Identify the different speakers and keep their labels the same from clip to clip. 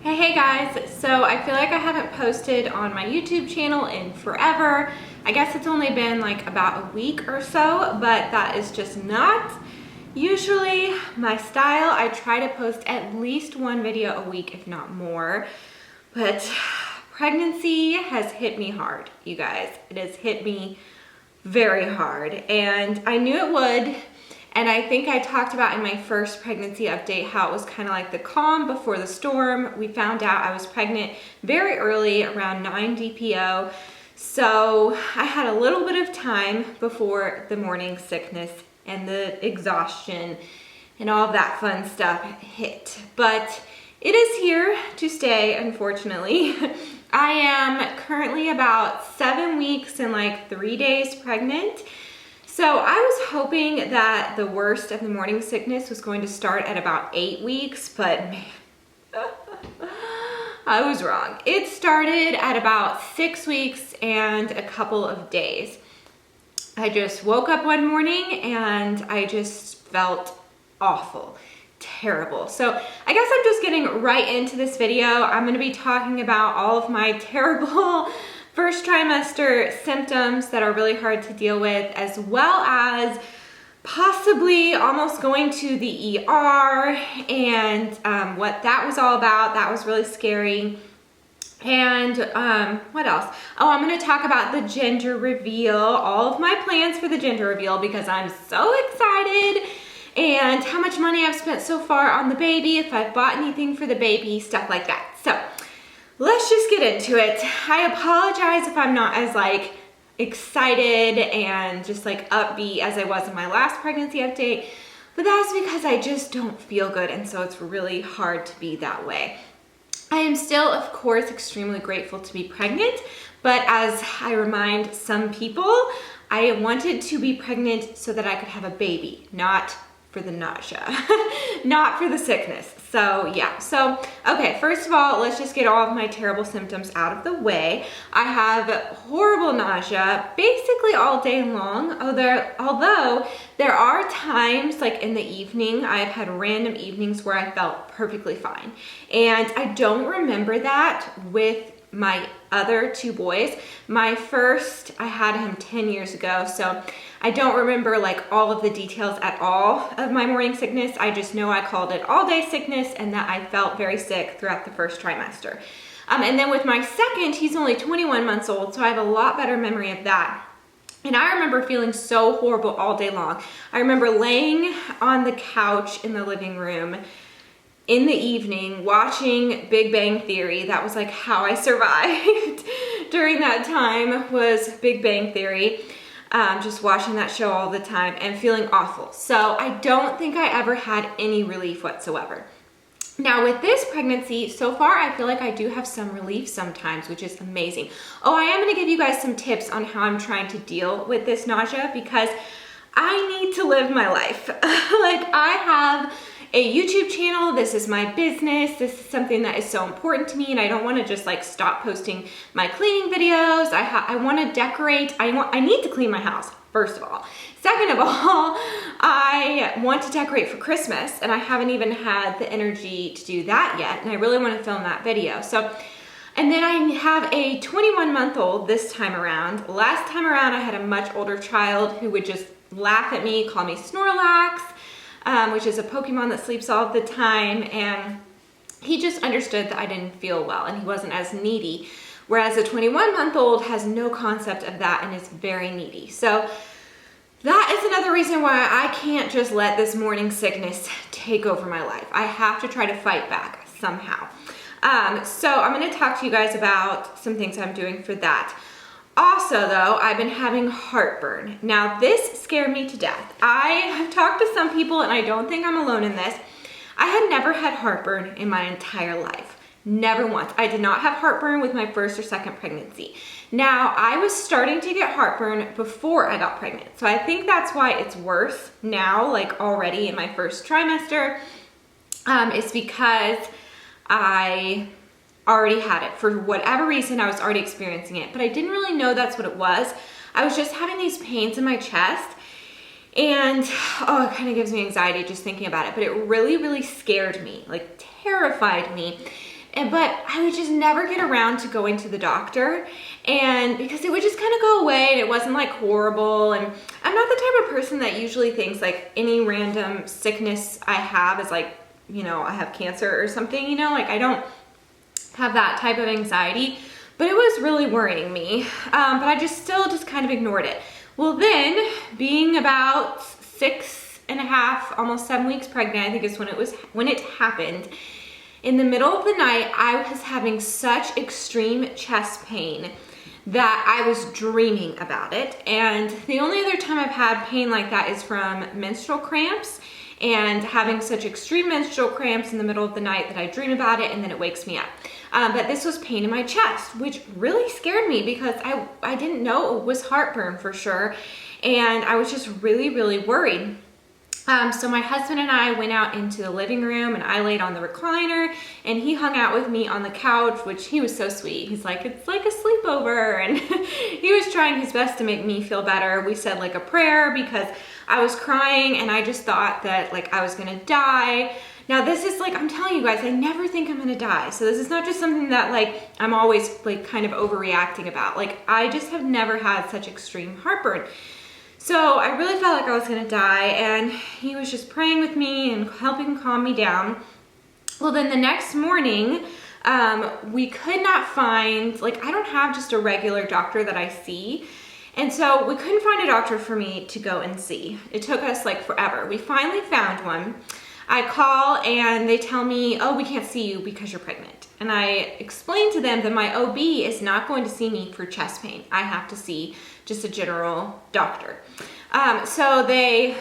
Speaker 1: Hey guys, so I feel like I haven't posted on my YouTube channel in forever. I guess it's only been like about a week or so, but that is just not usually my style. I try to post at least one video a week, if not more, but pregnancy has hit me hard, you guys. It has hit me very hard, and I knew it would. And I think I talked about in my first pregnancy update how it was kind of like the calm before the storm. We found out I was pregnant very early, around 9 DPO. So I had a little bit of time before the morning sickness and the exhaustion and all of that fun stuff hit. But it is here to stay, unfortunately. I am currently about 7 weeks and like 3 days pregnant. So I was hoping that the worst of the morning sickness was going to start at about 8 weeks, but man, I was wrong. It started at about 6 weeks and a couple of days. I just woke up one morning and I just felt awful, terrible. So I guess I'm just getting right into this video. I'm gonna be talking about all of my terrible first trimester symptoms that are really hard to deal with, as well as possibly almost going to the ER and what that was all about. That was really scary. And what else? Oh, I'm gonna talk about the gender reveal, all of my plans for the gender reveal, because I'm so excited, and how much money I've spent so far on the baby, if I've bought anything for the baby, stuff like that. So let's just get into it. I apologize if I'm not as like excited and just like upbeat as I was in my last pregnancy update, but that's because I just don't feel good, and so it's really hard to be that way. I am still, of course, extremely grateful to be pregnant, but as I remind some people, I wanted to be pregnant so that I could have a baby, not for the nausea, not for the sickness. So yeah, so okay, first of all, let's just get all of my terrible symptoms out of the way. I have horrible nausea basically all day long, although there are times like in the evening, I've had random evenings where I felt perfectly fine. And I don't remember that with my other two boys. My first, I had him 10 years ago, so I don't remember like all of the details at all of my morning sickness. I just know I called it all day sickness and that I felt very sick throughout the first trimester. And then with my second, he's only 21 months old, so I have a lot better memory of that. And I remember feeling so horrible all day long. I remember laying on the couch in the living room in the evening watching Big Bang Theory. That was like how I survived during that time, was Big Bang Theory. Just watching that show all the time and feeling awful. So I don't think I ever had any relief whatsoever. Now with this pregnancy, so far I feel like I do have some relief sometimes, which is amazing. Oh, I am gonna give you guys some tips on how I'm trying to deal with this nausea, because I need to live my life. Like, I have a YouTube channel, this is my business, this is something that is so important to me, and I don't want to just like stop posting my cleaning videos. I want to decorate. I need to clean my house, first of all. Second of all, I want to decorate for Christmas, and I haven't even had the energy to do that yet, and I really want to film that video. So, and then I have a 21-month-old this time around. Last time around, I had a much older child who would just laugh at me, call me Snorlax, which is a Pokemon that sleeps all of the time, and he just understood that I didn't feel well and he wasn't as needy, whereas a 21-month-old has no concept of that and is very needy. So that is another reason why I can't just let this morning sickness take over my life. I have to try to fight back somehow. So I'm going to talk to you guys about some things I'm doing for that. Also though, I've been having heartburn. Now this scared me to death. I have talked to some people, and I don't think I'm alone in this. I had never had heartburn in my entire life. Never once. I did not have heartburn with my first or second pregnancy. Now I was starting to get heartburn before I got pregnant. So I think that's why it's worse now, like already in my first trimester. It's because I already had it. For whatever reason, I was already experiencing it, but I didn't really know that's what it was. I was just having these pains in my chest, and oh, it kind of gives me anxiety just thinking about it, but it really, really scared me, like terrified me. But I would just never get around to going to the doctor, and because it would just kind of go away and it wasn't like horrible. And I'm not the type of person that usually thinks like any random sickness I have is like, you know, I have cancer or something, you know, like I don't have that type of anxiety, but it was really worrying me. But I still kind of ignored it. Well, then being about 6.5, almost 7 weeks pregnant, I think is when it happened. In the middle of the night, I was having such extreme chest pain that I was dreaming about it. And the only other time I've had pain like that is from menstrual cramps, and having such extreme menstrual cramps in the middle of the night that I dream about it and then it wakes me up. But this was pain in my chest, which really scared me because I didn't know it was heartburn for sure. And I was just really, really worried. So my husband and I went out into the living room, and I laid on the recliner, and he hung out with me on the couch, which he was so sweet. He's like, it's like a sleepover. And he was trying his best to make me feel better. We said like a prayer because I was crying and I just thought that like I was gonna die. Now this is like, I'm telling you guys, I never think I'm gonna die. So this is not just something that like I'm always like kind of overreacting about. Like I just have never had such extreme heartburn. So I really felt like I was gonna die, and he was just praying with me and helping calm me down. Well, then the next morning, we could not find, like I don't have just a regular doctor that I see. And so we couldn't find a doctor for me to go and see. It took us like forever. We finally found one. I call and they tell me, oh, we can't see you because you're pregnant. And I explained to them that my OB is not going to see me for chest pain. I have to see just a general doctor. So the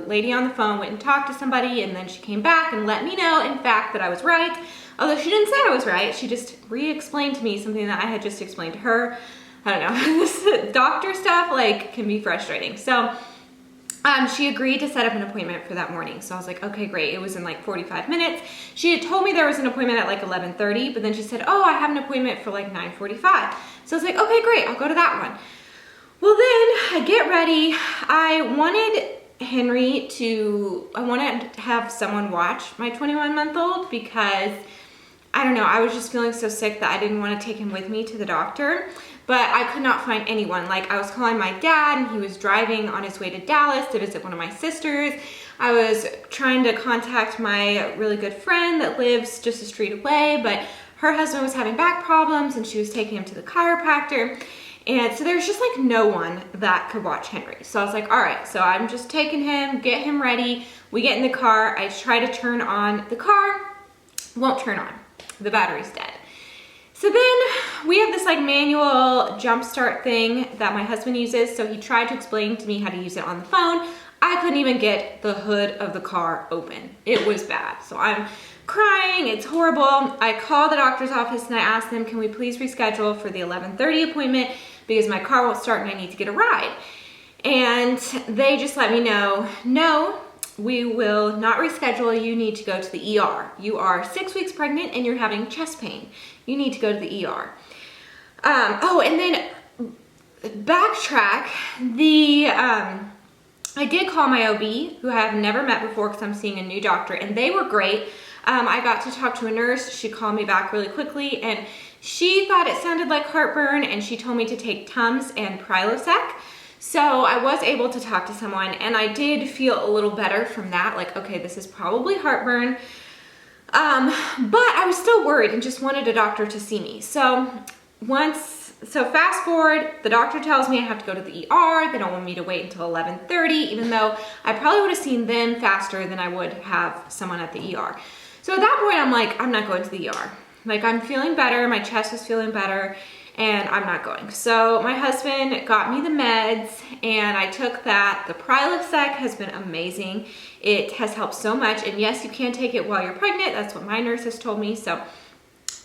Speaker 1: lady on the phone went and talked to somebody, and then she came back and let me know, in fact, that I was right. Although she didn't say I was right, she just re-explained to me something that I had just explained to her. I don't know, this doctor stuff like can be frustrating. So she agreed to set up an appointment for that morning. So I was like, okay, great. It was in like 45 minutes. She had told me there was an appointment at like 11:30, but then she said, oh, I have an appointment for like 9:45. So I was like, okay, great. I'll go to that one. Well, then I get ready. I wanted to have someone watch my 21-month-old because I don't know, I was just feeling so sick that I didn't want to take him with me to the doctor, but I could not find anyone. Like I was calling my dad and he was driving on his way to Dallas to visit one of my sisters. I was trying to contact my really good friend that lives just a street away, but her husband was having back problems and she was taking him to the chiropractor. And so there's just like no one that could watch Henry. So I was like, all right, so I'm just taking him, get him ready. We get in the car. I try to turn on the car, won't turn on. The battery's dead. So then we have this like manual jump start thing that my husband uses. So he tried to explain to me how to use it on the phone. I couldn't even get the hood of the car open. It was bad. So I'm crying, it's horrible. I called the doctor's office and I asked them, can we please reschedule for the 11:30 appointment because my car won't start and I need to get a ride. And they just let me know, no, we will not reschedule. You need to go to the ER. You are 6 weeks pregnant and you're having chest pain. You need to go to the ER. Oh, and then backtrack, I did call my OB, who I have never met before because I'm seeing a new doctor, and they were great. I got to talk to a nurse. She called me back really quickly, and she thought it sounded like heartburn, and she told me to take Tums and Prilosec. So I was able to talk to someone, and I did feel a little better from that. Like, okay, this is probably heartburn. But I was still worried and just wanted a doctor to see me. So fast forward, the doctor tells me I have to go to the ER. They don't want me to wait until 11:30, even though I probably would have seen them faster than I would have someone at the ER. So at that point, I'm like, I'm not going to the ER. Like, I'm feeling better, my chest is feeling better, and I'm not going. So my husband got me the meds, and I took that. The Prilosec has been amazing. It has helped so much, and yes, you can take it while you're pregnant. That's what my nurse has told me, so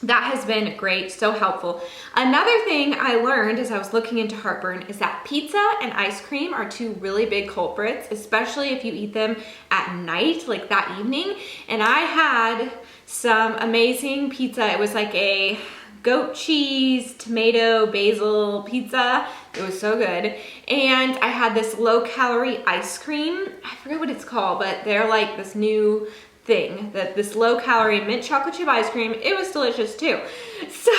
Speaker 1: that has been great, so helpful. Another thing I learned as I was looking into heartburn is that pizza and ice cream are two really big culprits, especially if you eat them at night, like that evening. And I had some amazing pizza. It was like a goat cheese, tomato, basil pizza. It was so good. And I had this low calorie ice cream. I forget what it's called, but they're like this new thing, that this low calorie mint chocolate chip ice cream, it was delicious too. So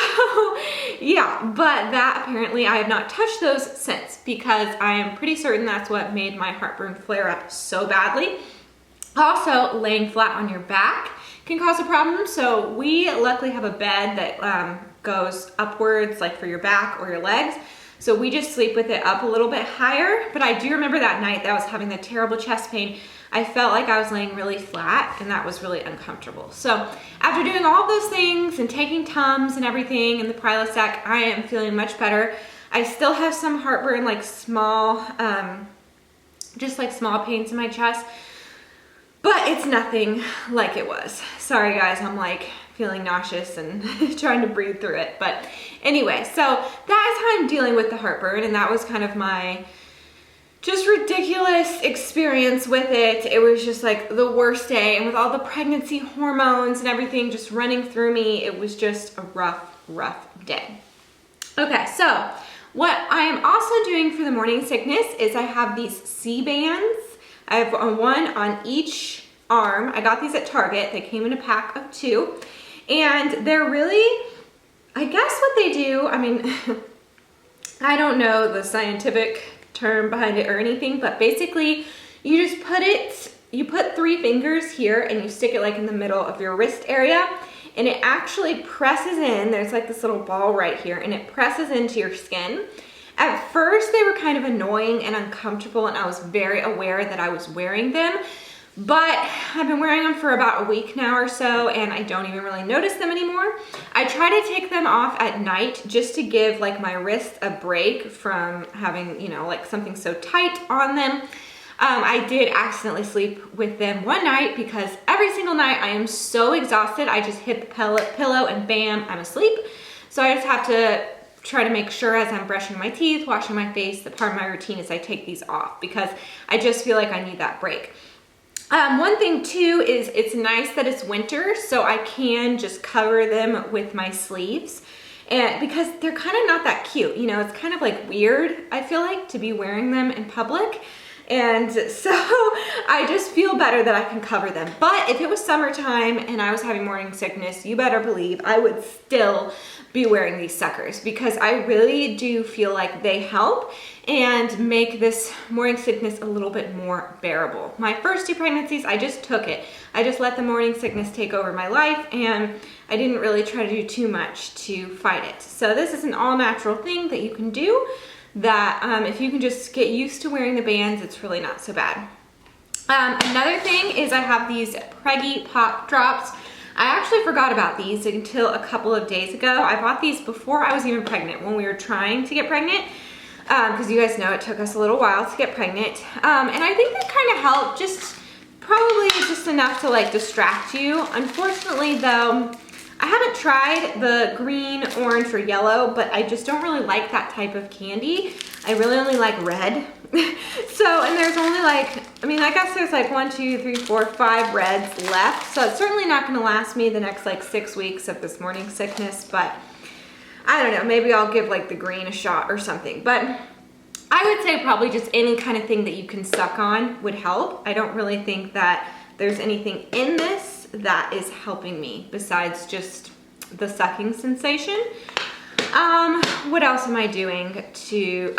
Speaker 1: yeah, but that apparently I have not touched those since, because I am pretty certain that's what made my heartburn flare up so badly. Also, laying flat on your back can cause a problem. So we luckily have a bed that goes upwards, like for your back or your legs. So we just sleep with it up a little bit higher. But I do remember that night that I was having the terrible chest pain, I felt like I was laying really flat, and that was really uncomfortable. So after doing all of those things and taking Tums and everything and the Prilosec, I am feeling much better. I still have some heartburn, like small, just like small pains in my chest, but it's nothing like it was. Sorry guys, I'm like feeling nauseous and trying to breathe through it. But anyway, so that is how I'm dealing with the heartburn, and that was kind of my just ridiculous experience with it. It was just like the worst day, and with all the pregnancy hormones and everything just running through me, it was just a rough day. Okay, so what I am also doing for the morning sickness is I have these C-bands. I have one on each arm. I got these at Target. They came in a pack of 2, and they're really, I guess what they do, I mean, I don't know the scientific term behind it or anything, but basically you just you put 3 fingers here and you stick it like in the middle of your wrist area, and it actually presses in. There's like this little ball right here, and it presses into your skin. At first they were kind of annoying and uncomfortable, and I was very aware that I was wearing them, but I've been wearing them for about a week now or so, and I don't even really notice them anymore. I try to take them off at night just to give like my wrist a break from having, you know, like something so tight on them. I did accidentally sleep with them one night, because every single night I am so exhausted, I just hit the pillow and bam, I'm asleep. So I just have to try to make sure as I'm brushing my teeth, washing my face, that part of my routine is I take these off, because I just feel like I need that break. One thing too is it's nice that it's winter, so I can just cover them with my sleeves, and because they're kind of not that cute, you know, it's kind of like weird, I feel like, to be wearing them in public. And so I just feel better that I can cover them. But if it was summertime and I was having morning sickness, you better believe I would still be wearing these suckers, because I really do feel like they help and make this morning sickness a little bit more bearable. My first 2 pregnancies, I just took it. I just let the morning sickness take over my life, and I didn't really try to do too much to fight it. So this is an all-natural thing that you can do, that if you can just get used to wearing the bands, it's really not so bad. Another thing is I have these Preggy Pop Drops. I actually forgot about these until a couple of days ago. I bought these before I was even pregnant, when we were trying to get pregnant, because you guys know it took us a little while to get pregnant. And I think that kind of helped, just probably just enough to like distract you. Unfortunately though, I haven't tried the green, orange, or yellow, but I just don't really like that type of candy. I really only like red. So, and there's only like, I mean, I guess there's like 1, 2, 3, 4, 5 reds left. So it's certainly not gonna last me the next like 6 weeks of this morning sickness, but I don't know, maybe I'll give like the green a shot or something. But I would say probably just any kind of thing that you can suck on would help. I don't really think that there's anything in this that is helping me besides just the sucking sensation. What else am I doing to,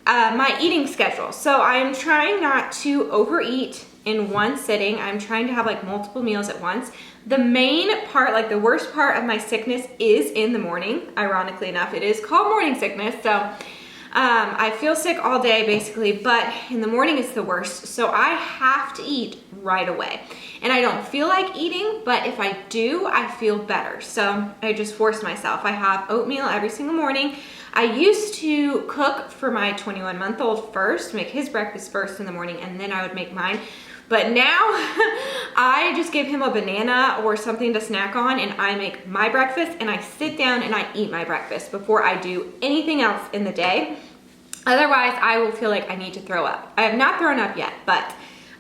Speaker 1: my eating schedule. So I'm trying not to overeat in one sitting. I'm trying to have like multiple meals at once. The main part, like the worst part of my sickness, is in the morning. Ironically enough, it is called morning sickness. So I feel sick all day basically, but in the morning it's the worst. So I have to eat right away. And I don't feel like eating, but if I do, I feel better. So I just force myself. I have oatmeal every single morning. I used to cook for my 21-month-old first, make his breakfast first in the morning, and then I would make mine. But now I just give him a banana or something to snack on, and I make my breakfast, and I sit down and I eat my breakfast before I do anything else in the day. Otherwise, I will feel like I need to throw up. I have not thrown up yet, but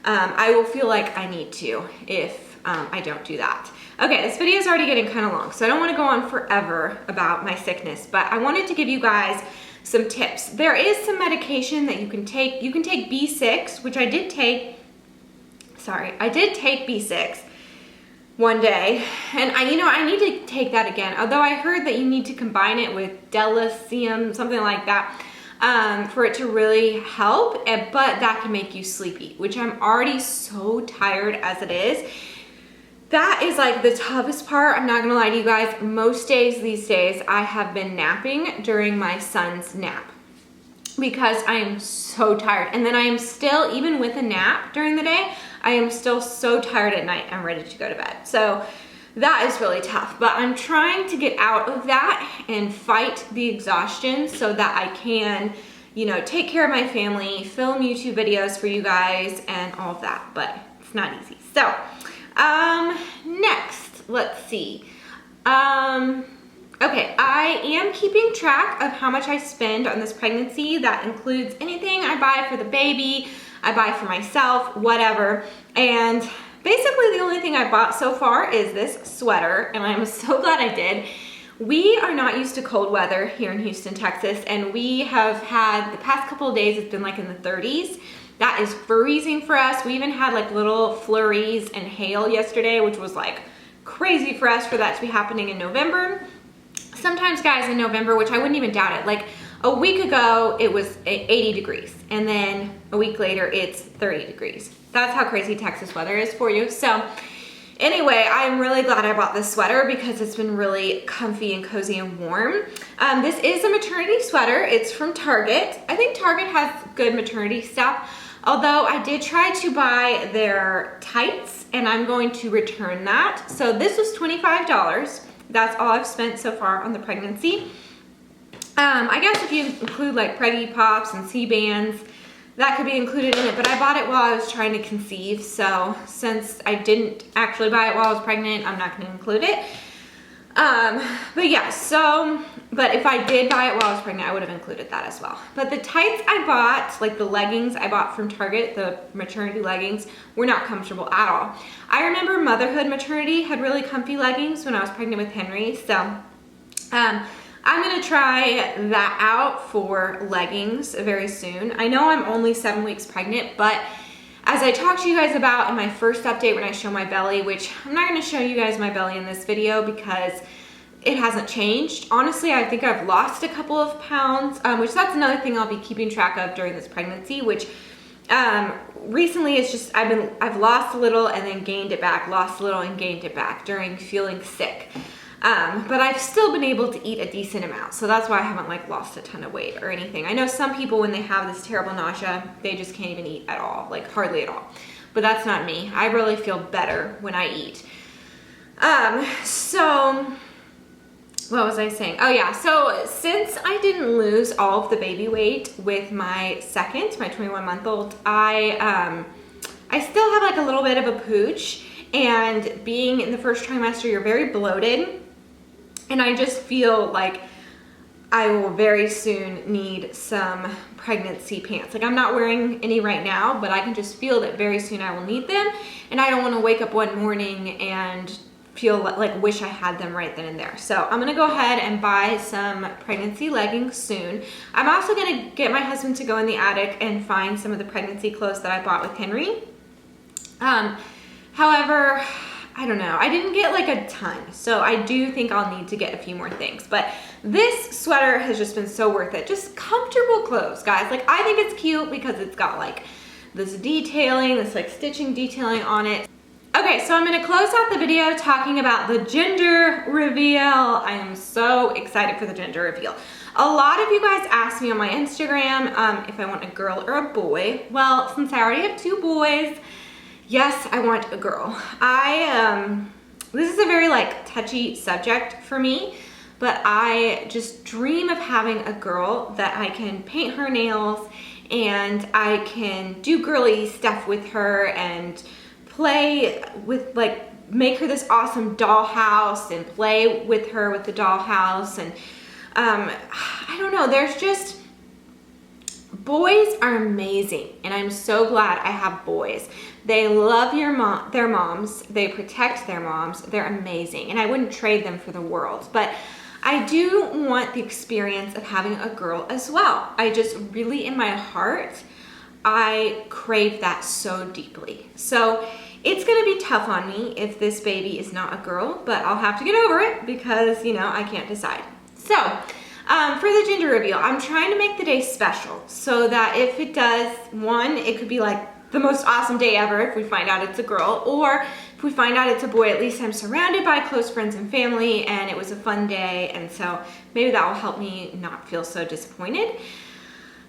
Speaker 1: I will feel like I need to if I don't do that. Okay, this video is already getting kind of long, so I don't want to go on forever about my sickness, but I wanted to give you guys some tips. There is some medication that you can take. You can take B6, which I did take. Sorry, I did take B6, one day. And I need to take that again. Although I heard that you need to combine it with dilithium, something like that, for it to really help. But that can make you sleepy, which I'm already so tired as it is. That is like the toughest part. I'm not gonna lie to you guys. Most days these days, I have been napping during my son's nap because I am so tired. And then I am still, even with a nap during the day, I am still so tired at night. I'm ready to go to bed. So that is really tough. But I'm trying to get out of that and fight the exhaustion so that I can, take care of my family, film YouTube videos for you guys and all of that. But it's not easy. So, next, let's see. Okay, I am keeping track of how much I spend on this pregnancy. That includes anything I buy for the baby, I buy for myself, whatever. And basically the only thing I bought so far is this sweater, and I'm so glad I did. We are not used to cold weather here in Houston, Texas, and we have had, the past couple of days, it's been like in the 30s. That is freezing for us. We even had like little flurries and hail yesterday, which was like crazy for us for that to be happening in November. Sometimes, guys, in November, which I wouldn't even doubt it, like a week ago it was 80 degrees and then a week later it's 30 degrees. That's how crazy Texas weather is for you. So anyway, I'm really glad I bought this sweater because it's been really comfy and cozy and warm. This is a maternity sweater. It's from Target. I think Target has good maternity stuff. Although I did try to buy their tights and I'm going to return that. So this was $25. That's all I've spent so far on the pregnancy. I guess if you include like Preggy Pops and C-bands, that could be included in it, but I bought it while I was trying to conceive. So since I didn't actually buy it while I was pregnant, I'm not gonna include it. But yeah, but if I did buy it while I was pregnant, I would have included that as well. But the tights I bought, like the leggings I bought from Target, the maternity leggings, were not comfortable at all. I remember Motherhood Maternity had really comfy leggings when I was pregnant with Henry. So I'm gonna try that out for leggings very soon. I know I'm only 7 weeks pregnant, but as I talked to you guys about in my first update when I show my belly, which I'm not gonna show you guys my belly in this video because it hasn't changed. Honestly, I think I've lost a couple of pounds, which that's another thing I'll be keeping track of during this pregnancy, which recently it's just, I've lost a little and then gained it back, lost a little and gained it back during feeling sick. But I've still been able to eat a decent amount. So that's why I haven't like lost a ton of weight or anything. I know some people, when they have this terrible nausea, they just can't even eat at all, like hardly at all. But that's not me. I really feel better when I eat. So what was I saying? Oh yeah, so since I didn't lose all of the baby weight with my second, my 21-month-old, I still have like a little bit of a pooch, and being in the first trimester, you're very bloated. And I just feel like I will very soon need some pregnancy pants. Like I'm not wearing any right now, but I can just feel that very soon I will need them. And I don't want to wake up one morning and feel like wish I had them right then and there. So I'm gonna go ahead and buy some pregnancy leggings soon. I'm also gonna get my husband to go in the attic and find some of the pregnancy clothes that I bought with Henry. However, I don't know. I didn't get like a ton, so I do think I'll need to get a few more things. But this sweater has just been so worth it. Just comfortable clothes, guys. Like I think it's cute because it's got like this detailing, this like stitching detailing on it. Okay, so I'm gonna close out the video talking about the gender reveal. I am so excited for the gender reveal. A lot of you guys asked me on my Instagram if I want a girl or a boy. Well, since I already have 2 boys, yes, I want a girl. This is a very like touchy subject for me, but I just dream of having a girl that I can paint her nails and I can do girly stuff with her and play with, like, make her this awesome dollhouse and play with her with the dollhouse. And I don't know, there's just, boys are amazing, and I'm so glad I have boys. They love their moms, they protect their moms, they're amazing, and I wouldn't trade them for the world. But I do want the experience of having a girl as well. I just really, in my heart, I crave that so deeply. So It's gonna be tough on me if this baby is not a girl, but I'll have to get over it because, you know, I can't decide. So, for the gender reveal, I'm trying to make the day special so that if it does, one, it could be like the most awesome day ever if we find out it's a girl, or if we find out it's a boy, at least I'm surrounded by close friends and family and it was a fun day, and so maybe that will help me not feel so disappointed.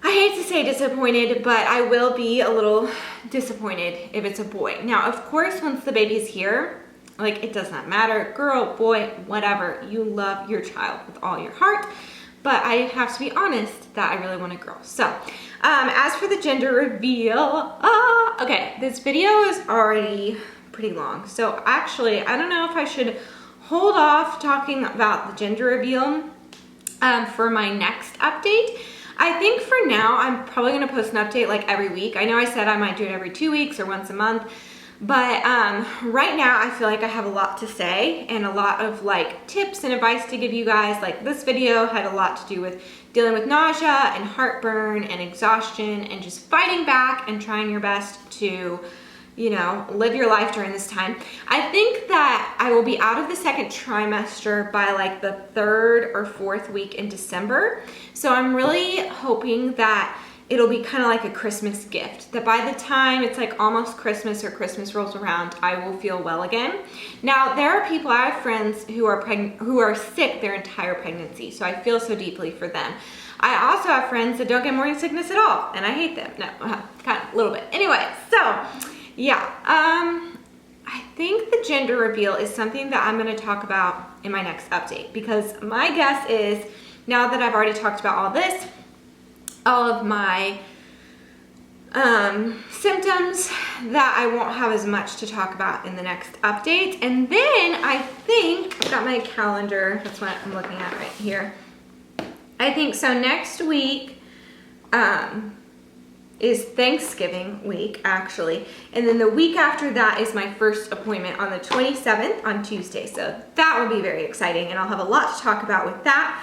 Speaker 1: I hate to say disappointed, but I will be a little disappointed if it's a boy. Now, of course, once the baby's here, like, it does not matter, girl, boy, whatever, you love your child with all your heart, but I have to be honest that I really want a girl. So, as for the gender reveal, okay, this video is already pretty long. So actually, I don't know if I should hold off talking about the gender reveal for my next update. I think for now, I'm probably gonna post an update like every week. I know I said I might do it every 2 weeks or once a month, but right now I feel like I have a lot to say and a lot of like tips and advice to give you guys. Like this video had a lot to do with dealing with nausea and heartburn and exhaustion and just fighting back and trying your best to, you know, live your life during this time. I think that I will be out of the second trimester by like the 3rd or 4th week in December. So I'm really hoping that it'll be kind of like a Christmas gift, that by the time it's like almost Christmas or Christmas rolls around, I will feel well again. Now, there are people, I have friends who are pregnant, who are sick their entire pregnancy, so I feel so deeply for them. I also have friends that don't get morning sickness at all, and I hate them. No, kind of, a little bit. Anyway, so yeah, I think the gender reveal is something that I'm going to talk about in my next update, because my guess is, now that I've already talked about all this, all of my symptoms, that I won't have as much to talk about in the next update. And then I think, I've got my calendar, that's what I'm looking at right here. I think so next week is Thanksgiving week, actually. And then the week after that is my first appointment on the 27th on Tuesday. So that will be very exciting, and I'll have a lot to talk about with that.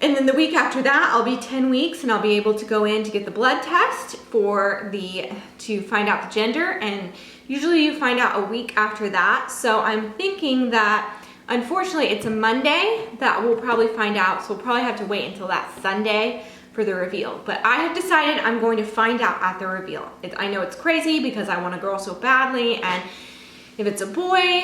Speaker 1: And then the week after that, I'll be 10 weeks and I'll be able to go in to get the blood test to find out the gender. And usually you find out a week after that. So I'm thinking that, unfortunately, it's a Monday that we'll probably find out. So we'll probably have to wait until that Sunday for the reveal. But I have decided I'm going to find out at the reveal. I know it's crazy because I want a girl so badly, and if it's a boy,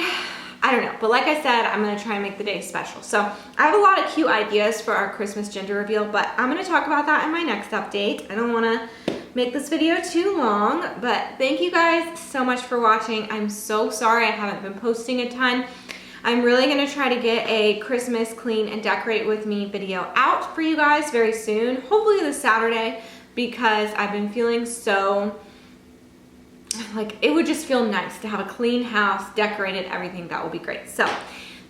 Speaker 1: I don't know. But like I said, I'm gonna try and make the day special. So I have a lot of cute ideas for our Christmas gender reveal, but I'm gonna talk about that in my next update. I don't wanna make this video too long, but thank you guys so much for watching. I'm so sorry I haven't been posting a ton. I'm really gonna try to get a Christmas clean and decorate with me video out for you guys very soon, hopefully this Saturday, because I've been feeling so, like, it would just feel nice to have a clean house, decorated, everything. That will be great. So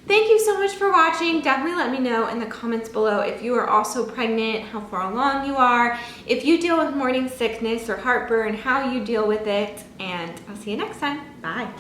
Speaker 1: thank you so much for watching. Definitely let me know in the comments below if you are also pregnant, how far along you are, if you deal with morning sickness or heartburn, how you deal with it, and I'll see you next time. Bye.